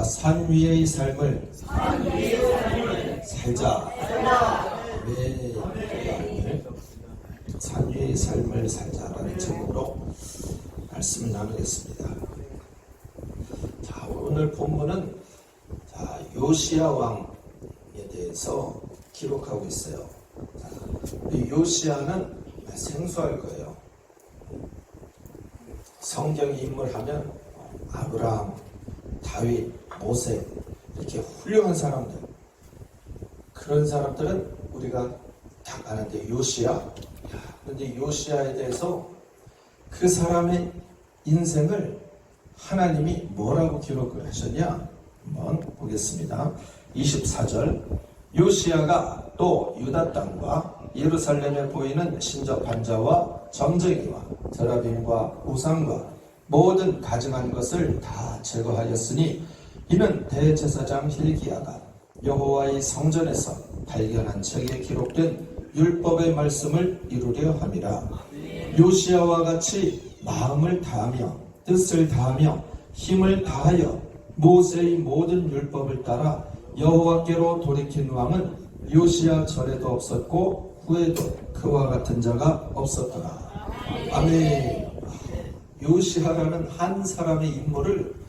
자, 산 위의 삶을 살자. 네. 산 위의 삶을 살자라는 제목으로 말씀을 나누겠습니다. 자, 오늘 본문은 요시야 왕에 대해서 기록하고 있어요. 자, 요시야는 생소할 거예요. 성경 인물하면 아브라함, 다윗, 모세 이렇게 훌륭한 사람들, 그런 사람들은 우리가 다 아는데 요시야. 그런데 요시야에 대해서 그 사람의 인생을 하나님이 뭐라고 기록을 하셨냐? 한번 보겠습니다. 24절. 요시야가 또 유다 땅과 예루살렘에 보이는 신적 반자와 점쟁이와 드라빔과 우상과 모든 가증한 것을 다 제거하였으니 이는 대제사장 hil기야가 여호와의 성전에서 발견한 책에 기록된 율법의 말씀을 이루려 함이라. 요시야와 같이 마음을 다하며 뜻을 다하며 힘을 다하여 모세의 모든 율법을 따라 여호와께로 돌이킨 왕은 요시야 전에도 없었고 후에도 그와 같은 자가 없었더라. 아멘. 요시야라는 한 사람의 인물을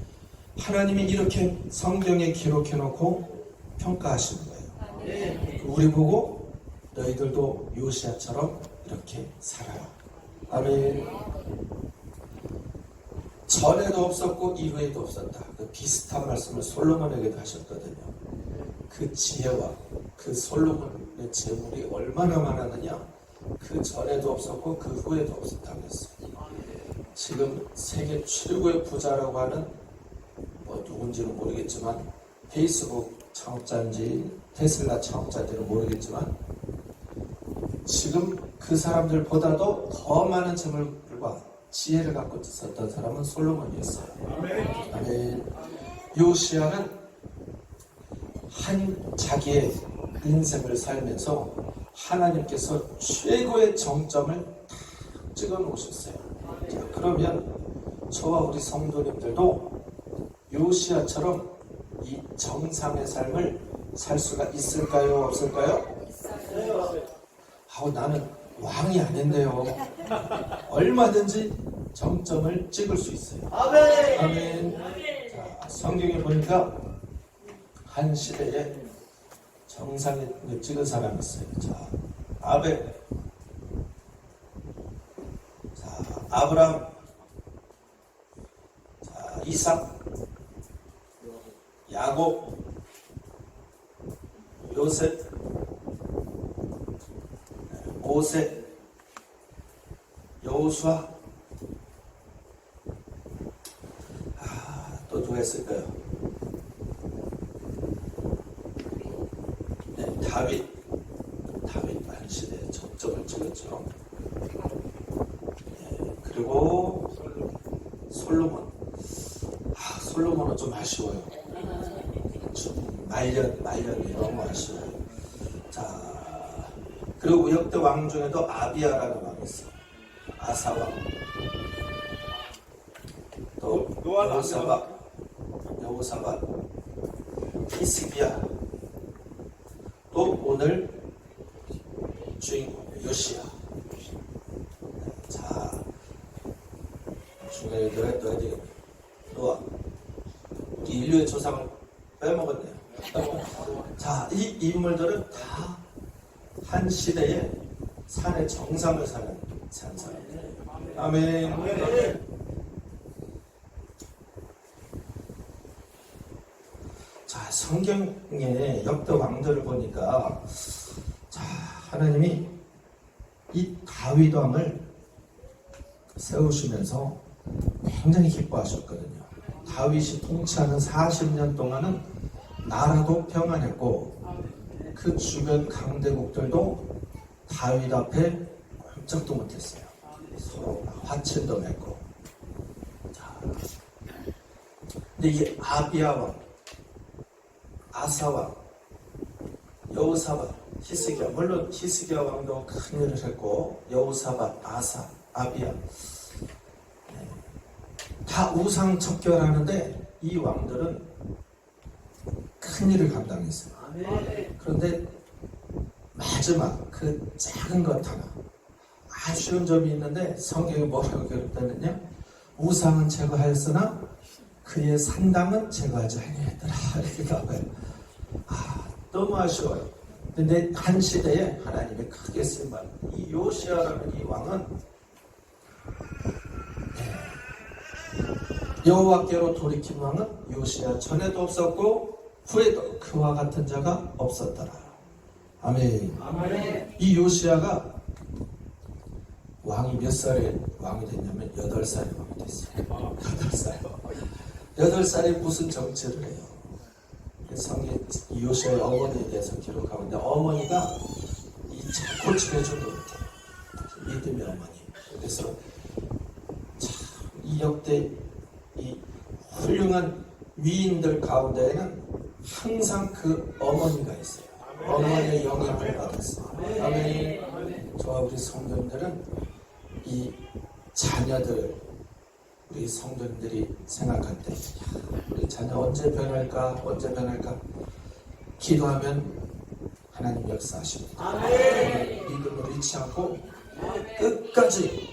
하나님이 이렇게 성경에 기록해 놓고 평가하시는 거예요. 우리 보고 너희들도 요시야처럼 이렇게 살아라. 아멘. 전에도 없었고 이후에도 없었다. 그 비슷한 말씀을 솔로몬에게도 하셨거든요. 그 지혜와 그 솔로몬의 재물이 얼마나 많았느냐. 그 전에도 없었고 그 후에도 없었다고 했어요. 지금 세계 최고의 부자라고 하는 누군지는 모르겠지만 페이스북 창업자인지 테슬라 창업자인지는 모르겠지만 지금 그 사람들보다도 더 많은 재물과 지혜를 갖고 있었던 사람은 솔로몬이었어요. 아멘. 요시야는 자기의 인생을 살면서 하나님께서 최고의 정점을 딱 찍어 놓으셨어요. 자, 그러면 저와 우리 성도님들도 요시야처럼 이 정상의 삶을 살 수가 있을까요? 없을까요? 나는 왕이 아닌데요. 얼마든지 정점을 찍을 수 있어요. 아멘. 아멘. 자, 성경에 보니까 한 시대에 정상을 찍은 사람이 있어요. 자, 아벨, 자, 아브라함, 자, 이삭, 야곱, 요셉, 모세, 여호수아, 또 누가 있을까요? 네, 다윗 한 시대에 정점을 찍었죠. 네, 그리고 솔로몬은 좀 아쉬워요. 좀 말년이 너무 아쉬워요. 자, 그리고 역대 왕 중에도 아비야라는 왕이 있어요. 아사왕, 또 여호사밧, 히스기야, 또 오늘 주인공 요시야. 자, 중간에 넣어야 되겠네. 노아, 우리 인류의 조상을 빼먹었네요. 자, 이 인물들은 다 한 시대에 산의 정상을 산 사람들. 아멘. 자, 성경의 역대 왕들을 보니까 자, 하나님이 이 다윗 왕을 세우시면서 굉장히 기뻐하셨거든요. 다윗이 통치하는 40년 동안은 나라도 평안했고 그 주변 강대국들도 다윗 앞에 꼼짝도 못했어요. 서로 화친도 맺고. 자, 근데 이 아비야 왕, 아사 왕, 여호사밧, 히스기야, 물론 히스기야 왕도 큰 일을 했고 여호사밧, 아사, 아비야 다 우상 척결하는데 이 왕들은 큰 일을 감당했어요. 그런데 마지막 그 작은 것 하나, 아주 쉬운 점이 있는데 성경에 뭐라고 기록되느냐, 우상은 제거하였으나 그의 산당은 제거하지 아니했더라 이렇게 나와요. 너무 아쉬워요. 근데 한 시대에 하나님이 크게 쓴 말, 이 요시아라는 이 왕은 여호와께로 돌이킨 왕은 요시아 전에도 없었고 후에도 그와 같은 자가 없었더라. 아멘. 아멘. 이 요시아가 왕이 몇 살에 왕이 됐냐면 8살에 왕이 됐어요. 8살에 무슨 정치를 해요. 성경 요시아의 어머니에 대해서 기록하고 있는데, 어머니가 이 고침해 준 것 같아요. 믿음의 어머니. 그래서 참 이 역대 이 훌륭한 위인들 가운데에는 항상 그 어머니가 있어요. 어머니의 영향을 받았어요. 아멘. 저와 우리 성도님들은 이 자녀들, 우리 성도님들이 생각할 때 우리 자녀 언제 변할까 기도하면 하나님 역사하십니다. 믿음을 잃지 않고 끝까지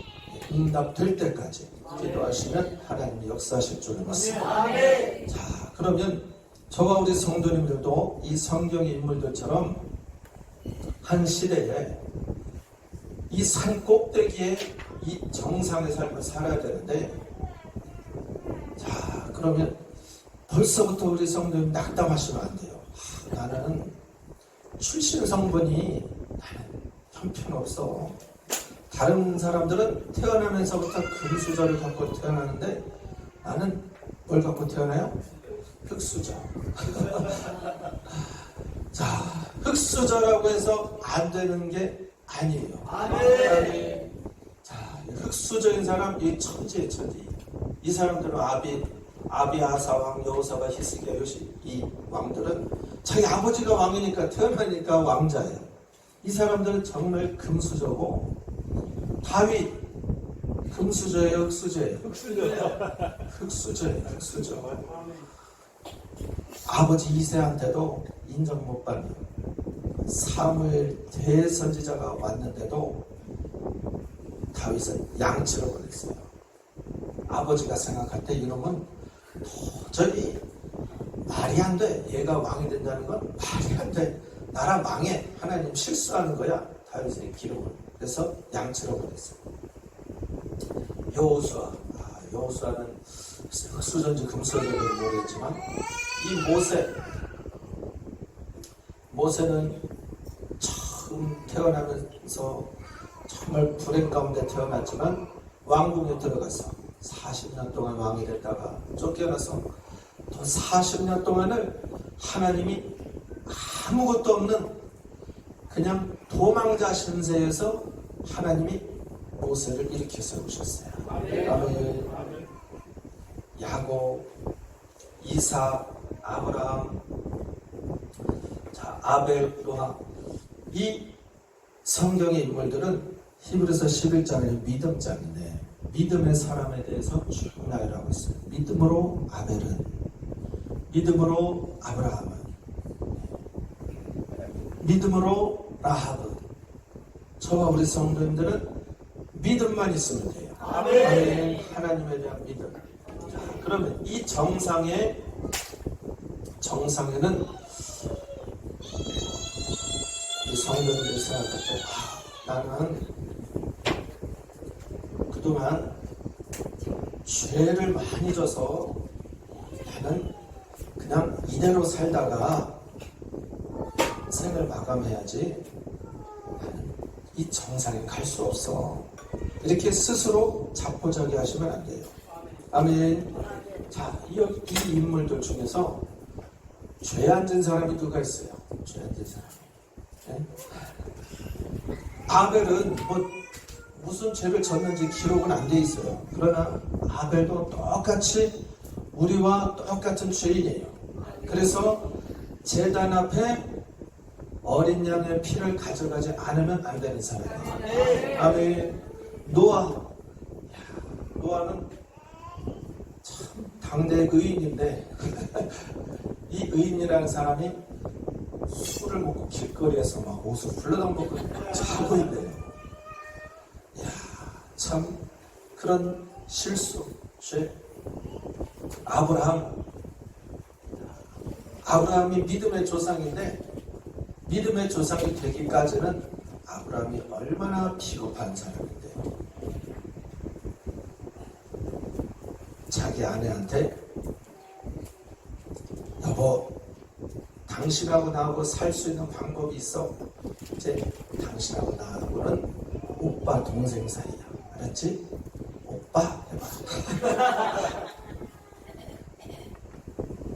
응답될 때까지 기도하시면 하나님이 역사하실 줄을 믿습니다. 자, 그러면 저와 우리 성도님들도 이 성경의 인물들처럼 한 시대에 이 산 꼭대기에 이 정상의 삶을 살아야 되는데, 자, 그러면 벌써부터 우리 성도님 낙담하시면 안 돼요. 나는 출신 성분이 나는 형편없어. 다른 사람들은 태어나면서부터 금수저를 갖고 태어나는데 나는 뭘 갖고 태어나요? 흙수저. 자, 흙수저라고 해서 안 되는 게 아니에요. 아멘. 자, 흙수저인 사람, 이 천지의 천지. 이 사람들은 아비아사 왕, 여호사밧, 히스기야, 요시, 이 왕들은 자기 아버지가 왕이니까 태어나니까 왕자예요. 이 사람들은 정말 금수저고, 다윗 금수저예요, 흙수저예요? 흙수저예요, 흙수저. 아버지 이새한테도 인정 못 받는 사무엘 대선지자가 왔는데도 다윗은 양치로 보냈어요. 아버지가 생각할 때 이놈은 도저히 말이 안 돼. 얘가 왕이 된다는 건 말이 안 돼. 나라 망해. 하나님 실수하는 거야. 다윗의 기록을. 그래서 양치로 보냈어요. 여호수아는 흙수저인지 금수저인지 모르겠지만, 이 모세는 처음 태어나면서 정말 불행 가운데 태어났지만 왕궁에 들어가서 40년 동안 왕이 됐다가 쫓겨나서 또 40년 동안을 하나님이 아무것도 없는 그냥 도망자 신세에서 하나님이 모세를 일으켜 세우셨어요. 아멘. 야곱, 이삭, 아브라함, 자, 아벨, 노아, 이 성경의 인물들은 히브리서 11장의 믿음장인데, 믿음의 사람에 대해서 쭉 나열하고 있어요. 믿음으로 아벨은, 믿음으로 아브라함은, 믿음으로 라합은. 저와 우리 성도님들은 믿음만 있으면 돼요. 아멘. 하나님에 대한 믿음. 자, 그러면 이 정상에는 이 성도님들이 생각할 때, 나는 그동안 죄를 많이 져서 나는 그냥 이대로 살다가 생을 마감해야지, 나는 이 정상에 갈 수 없어. 이렇게 스스로 자포자기 하시면 안 돼요. 아멘. 자, 이 인물들 중에서 죄 안 진 사람이 누가 있어요? 죄 안 진 사람이. 네? 아벨은 무슨 죄를 졌는지 기록은 안 돼 있어요. 그러나 아벨도 똑같이 우리와 똑같은 죄인이에요. 그래서 제단 앞에 어린 양의 피를 가져가지 않으면 안 되는 사람이에요. 아멘. 노아는 참 당대 의인인데 이 의인이라는 사람이 술을 먹고 길거리에서 막 옷을 훌러덩벗고 자고 있대요. 이야, 참 그런 실수, 죄. 아브라함이 믿음의 조상인데 믿음의 조상이 되기까지는 아브라함이 얼마나 비겁한 사람인데요. 자기 아내한테 여보, 당신하고 나하고 살 수 있는 방법이 있어. 이제 당신하고 나하고는 오빠 동생 사이야. 알았지? 오빠 해봐.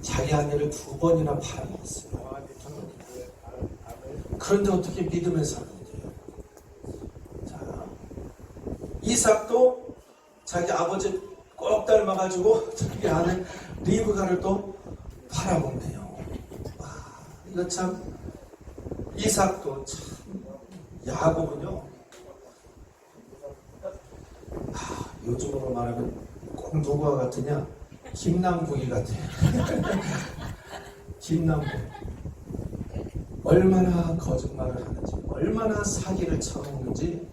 자기 아내를 2번이나 팔아먹었어요. 그런데 어떻게 믿음의 사람이 돼요? 자, 이삭도 자기 아버지 꼭 닮아가지고 자기 아내 리브가를 또 팔아먹네요. 와, 이거 참, 이삭도 참, 야곱은요, 요즘으로 말하면 꼭 누구와 같으냐? 김남국이 같아요. 김남국. 얼마나 거짓말을 하는지, 얼마나 사기를 쳐먹는지,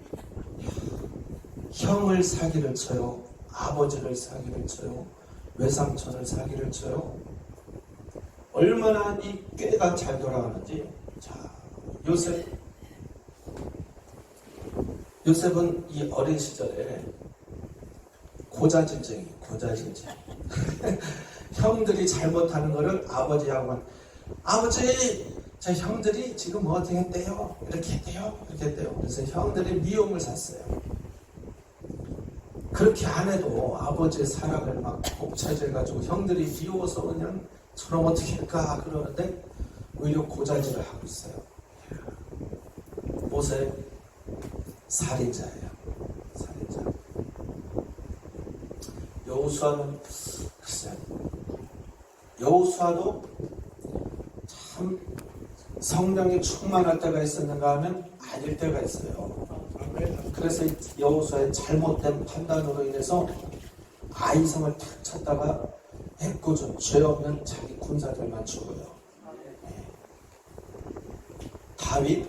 형을 사기를 쳐요. 아버지를 사기를 쳐요. 외삼촌을 사기를 쳐요. 얼마나 이 꾀가 잘 돌아가는지. 자, 요셉은 이 어린 시절에 고자질쟁이. 형들이 잘못하는 거를 아버지하고만, 아버지, 저 형들이 지금 뭐 어떻게 했대요? 이렇게 했대요? 그래서 형들이 미용을 샀어요. 그렇게 안 해도 아버지의 사랑을 막 복차지해가지고 형들이 미워서 그냥 저놈 어떻게 할까 그러는데 오히려 고자질을 하고 있어요. 모세 살인자예요. 살인자. 여호수아는 글쎄요. 여호수아도 참 성령이 충만할 때가 있었는가 하면 아닐 때가 있어요. 그래서 여호수아의 잘못된 판단으로 인해서 아이성을 탁 쳤다가 애꿎은 죄 없는 자기 군사들만 죽어요. 네. 다윗?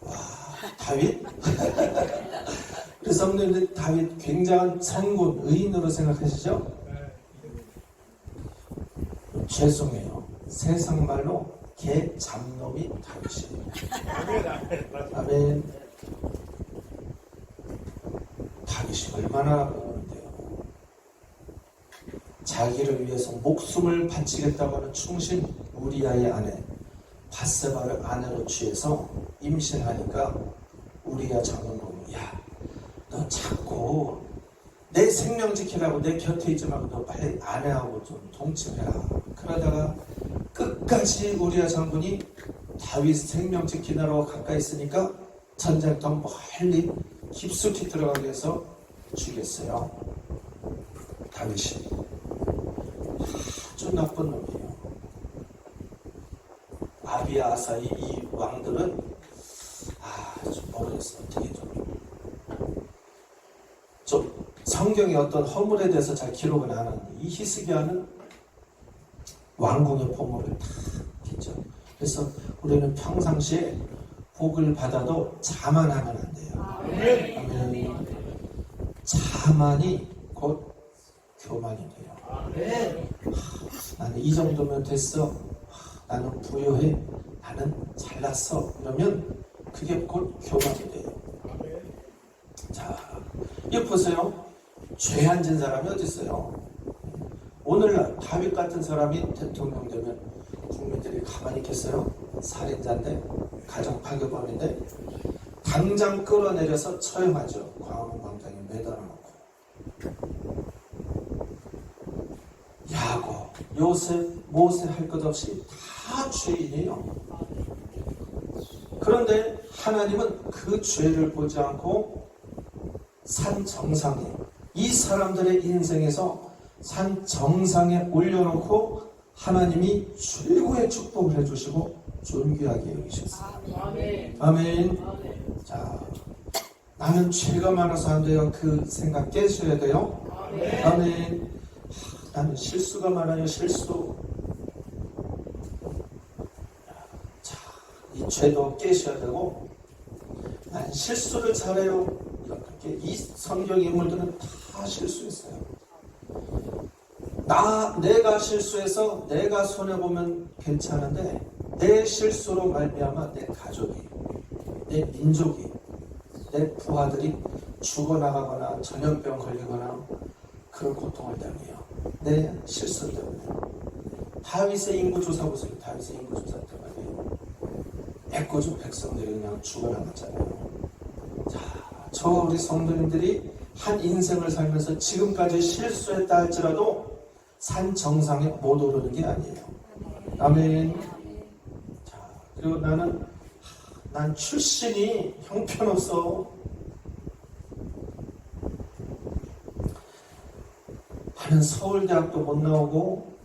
와, 다윗? 우리 성도님들 다윗 굉장한 성군, 의인으로 생각하시죠? 죄송해요. 세상 말로 개 잡놈이 다윗이에요. 아멘. 다윗이 얼마나 그러는데요. 자기를 위해서 목숨을 바치겠다고 하는 충신 우리아의 아내 밧세바를 아내로 취해서 임신하니까 우리아 장군님이 야, 너 자꾸 내 생명 지키라고 내 곁에 있지 말고 너 빨리 아내하고 좀 동침해라. 그러다가 끝까지 우리아 장군이 다윗 생명 지키느라고 가까이 있으니까 전쟁터 멀리 깊숙이 들어가게 해서 죽였어요. 다윗이 아주 나쁜 놈이에요. 아비야, 아사이 이 왕들은 좀 모르겠어. 어떻게 좀 성경에 어떤 허물에 대해서 잘 기록은 안 하는데 이 히스기야는 왕궁의 보물을 다 했죠. 그래서 우리는 평상시에 복을 받아도 자만하면 안 돼요. 아멘. 자만이 곧 교만이 돼요. 나는 이 정도면 됐어. 나는 부유해. 나는 잘났어. 그러면 그게 곧 교만이 돼요. 자, 이거 보세요. 죄 안 진 사람이 어디 있어요? 오늘날 다윗 같은 사람이 대통령 되면 국민들이 가만히 있겠어요? 살인자인데, 가정 파괴범인데 당장 끌어내려서 처형하죠. 광화문 광장에 매달아놓고. 야곱, 요셉, 모세 할 것 없이 다 죄인이에요. 그런데 하나님은 그 죄를 보지 않고 산 정상에, 이 사람들의 인생에서 산 정상에 올려놓고 하나님이 최고의 축복을 해주시고 존귀하게 여기셨어요. 아멘. 아멘. 자, 나는 죄가 많아서 안 돼요. 그 생각 깨셔야 돼요. 아멘. 나는 실수가 많아요. 실수. 이 죄도 깨셔야 되고, 난 실수를 잘해요. 이렇게 이 성경 인물들은 다 실수했어요. 내가 실수해서 내가 손해보면 괜찮은데, 내 실수로 말미암아 내 가족이, 내 민족이, 내 부하들이 죽어나가거나 전염병 걸리거나 그런 고통을 당해요. 내 실수 때문에. 다윗의 인구조사 보세요. 다윗의 인구조사 때문에 애꿎은 백성들이 그냥 죽어나갔잖아요. 자, 저 우리 성도님들이 한 인생을 살면서 지금까지 실수했다 할지라도 산 정상에 못 오르는 게 아니에요. 아멘. 자, 그리고 난 출신이 형편없어. 나는 서울대학도 못 나오고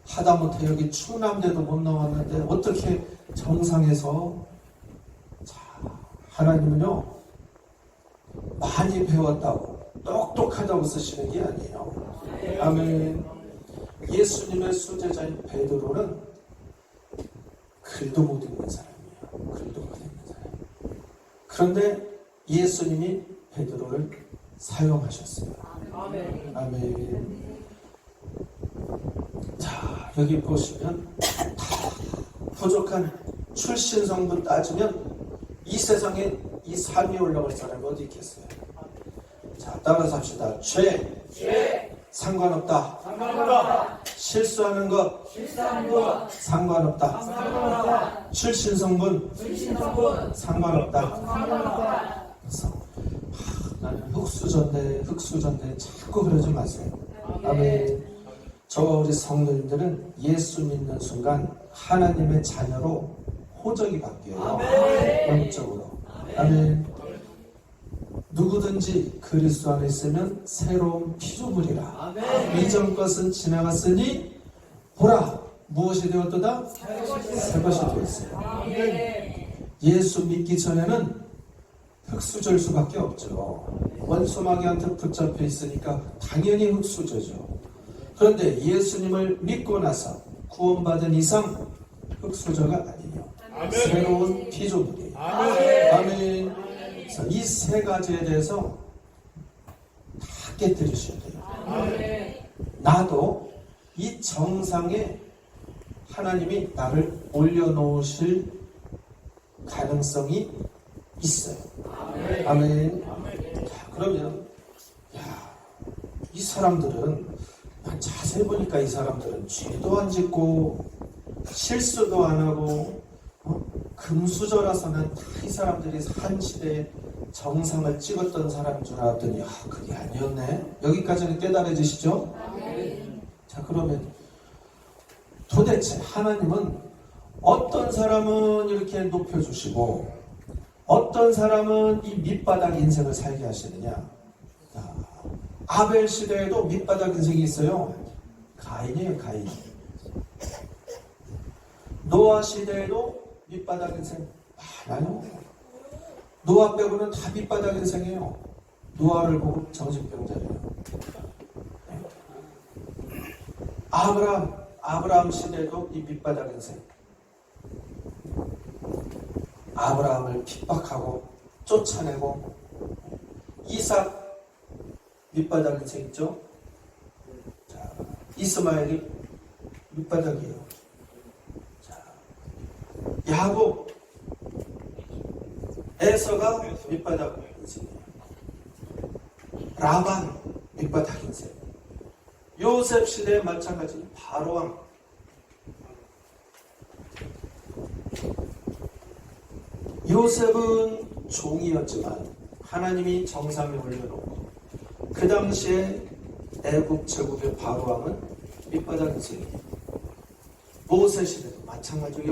하다못해 여기 충남대도 못 나왔는데 어떻게 정상에서. 자, 하나님은요 많이 배웠다고 똑똑하다고 쓰시는 게 아니에요. 아멘. 예수님의 수제자인 베드로는 글도 못 읽는 사람이에요. 글도 못 읽는 사람. 그런데 예수님이 베드로를 사용하셨어요. 아멘. 아멘. 자, 여기 보시면 다 부족한 출신 성분 따지면 이 세상에 이 3위 올라갈 사람이 어디 있겠어요? 자, 따라서 합시다. 죄. 상관없다. 실수하는 것. 상관없다. 출신 성분. 상관없다. 그래서 나는 흑수전대 자꾸 그러지 마세요. 아멘. 저 우리 성도님들은 예수 믿는 순간 하나님의 자녀로 호적이 바뀌어요. 영적으로. 아멘. 누구든지 그리스도 안에 있으면 새로운 피조물이라. 이전 것은 지나갔으니 보라 무엇이 되었도다? 새 것이 되었어요. 예수 믿기 전에는 흑수저일 수밖에 없죠. 원수마귀한테 붙잡혀 있으니까 당연히 흑수저죠. 그런데 예수님을 믿고 나서 구원받은 이상 흑수저가 아니에요. 새로운 피조물이에요. 아멘. 그래서 이 세 가지에 대해서 다 깨뜨리셔야 돼요. 나도 이 정상에 하나님이 나를 올려놓으실 가능성이 있어요. 아멘. 자, 그러면 이 사람들은 자세히 보니까 이 사람들은 죄도 안 짓고 실수도 안 하고 금수저라서는 다 이 사람들이 한 시대에 정상을 찍었던 사람인 줄 알았더니 그게 아니었네. 여기까지는 깨달아지시죠? 자, 그러면 도대체 하나님은 어떤 사람은 이렇게 높여주시고 어떤 사람은 이 밑바닥 인생을 살게 하시느냐. 아벨 시대에도 밑바닥 인생이 있어요. 가인이에요, 가인. 노아 시대에도 밑바닥 인생 많아요. 노아 빼고는 다 밑바닥 인생이에요. 노아를 보고 정신병자래요. 아브라함 시대에도 이 밑바닥 인생. 아브라함을 핍박하고 쫓아내고 이삭 밑바닥 인생 있죠? 자, 이스마엘이 밑바닥이에요. 자, 야곱, 에서가 밑바닥 인생이에요. 라반 밑바닥 인생. 요셉 시대에 마찬가지 바로왕. 요셉은 종이었지만 하나님이 정상에 올려놓고 그 당시에 애국 제국의 바로왕은 밑바닥 인생이에요. 모세 시대도 마찬가지고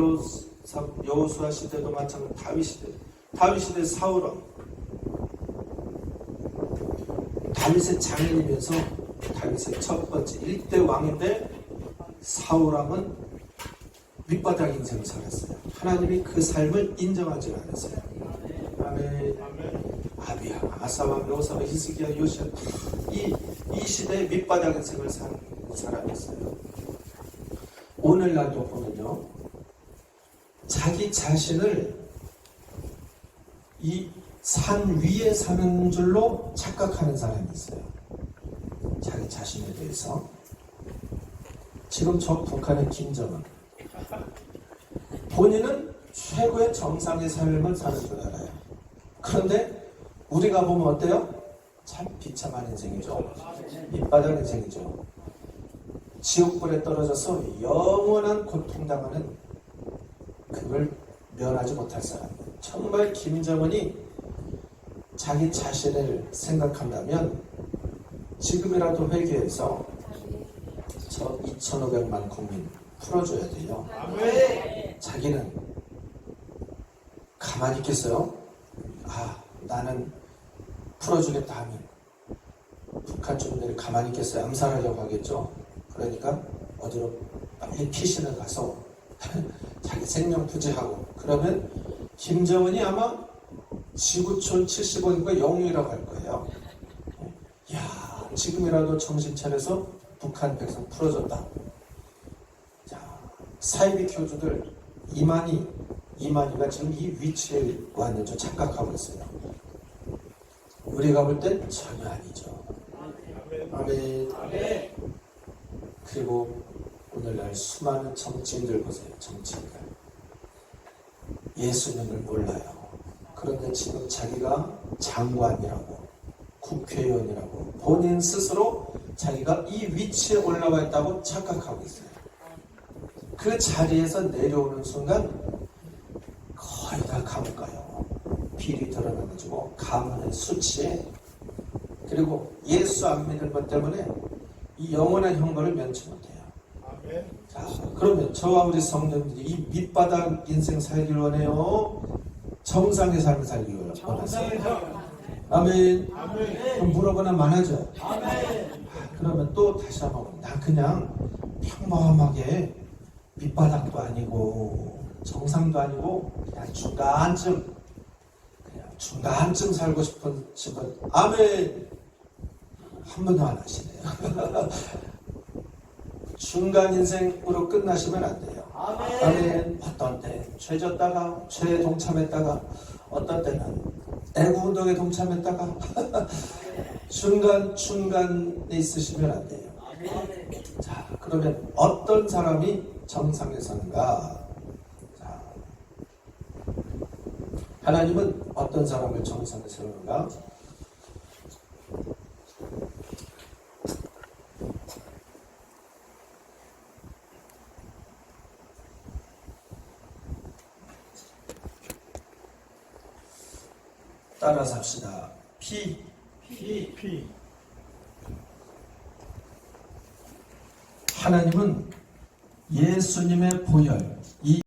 여호수아 시대도 마찬가지고 다윗 시대 사울왕. 다윗의 장인이면서 다윗의 첫 번째 1대 왕인데 사울왕은 밑바닥 인생을 살았어요. 하나님이 그 삶을 인정하지 않았어요. 아멘. 아비야, 아사왕, 요사왕, 히스기야, 요시야 이 시대의 밑바닥 인생을 산 사람이었어요. 오늘날도 보면요. 자기 자신을 이 산 위에 사는 줄로 착각하는 사람이 있어요. 자기 자신에 대해서. 지금 저 북한의 김정은, 본인은 최고의 정상의 삶을 사는 줄 알아요. 그런데 우리가 보면 어때요? 참 비참한 인생이죠. 밑바닥 인생이죠. 지옥불에 떨어져서 영원한 고통당하는, 그걸 면하지 못할 사람. 정말 김정은이 자기 자신을 생각한다면 지금이라도 회개해서 저 2,500만 국민 풀어줘야 돼요. 자기는 가만히 있겠어요? 나는 풀어주겠다 하면 북한 주민들이 가만히 있겠어요? 암살하려고 하겠죠. 그러니까 어디로 빨리 피신을 가서 자기 생명 부지하고, 그러면 김정은이 아마 지구촌 70억인가 영웅이라고 할 거예요. 야, 지금이라도 정신 차려서 북한 백성 풀어줬다. 자, 사이비 교주들 이만희가 지금 이 위치에 왔는지 착각하고 있어요. 우리가 볼 땐 전혀 아니죠. 아멘. 그리고 오늘날 수많은 정치인들 보세요. 정치인들 예수님을 몰라요. 그런데 지금 자기가 장관이라고, 국회의원이라고, 본인 스스로 자기가 이 위치에 올라와 있다고 착각하고 있어요. 그 자리에서 내려오는 순간 거의 다 감옥 가요. 비리 드러나가지고 가문의 수치에, 그리고 예수 안 믿는 것 때문에 이 영원한 형벌을 면치 못해요. 자, 그러면 저와 우리 성도님들이 이 밑바닥 인생 살기를 원해요? 정상의 삶을 살기를 원하세요? 아멘. 그럼 물어보나 많아져. 그러면 또 다시 한번, 나 그냥 평범하게 밑바닥도 아니고 정상도 아니고 그냥 중간쯤 살고 싶은 아멘. 한 번도 안 하시네요. 중간 인생으로 끝나시면 안 돼요. 아멘. 어떤 때 죄졌다가 죄에 동참했다가, 어떤 때는 애구운동에 동참했다가 중간에 있으시면 안 돼요. 자, 그러면 어떤 사람이 정상에 사는가? 자, 하나님은 어떤 사람을 정상에 세우는가? 따라서 합시다. P. 하나님은 예수님의 보혈,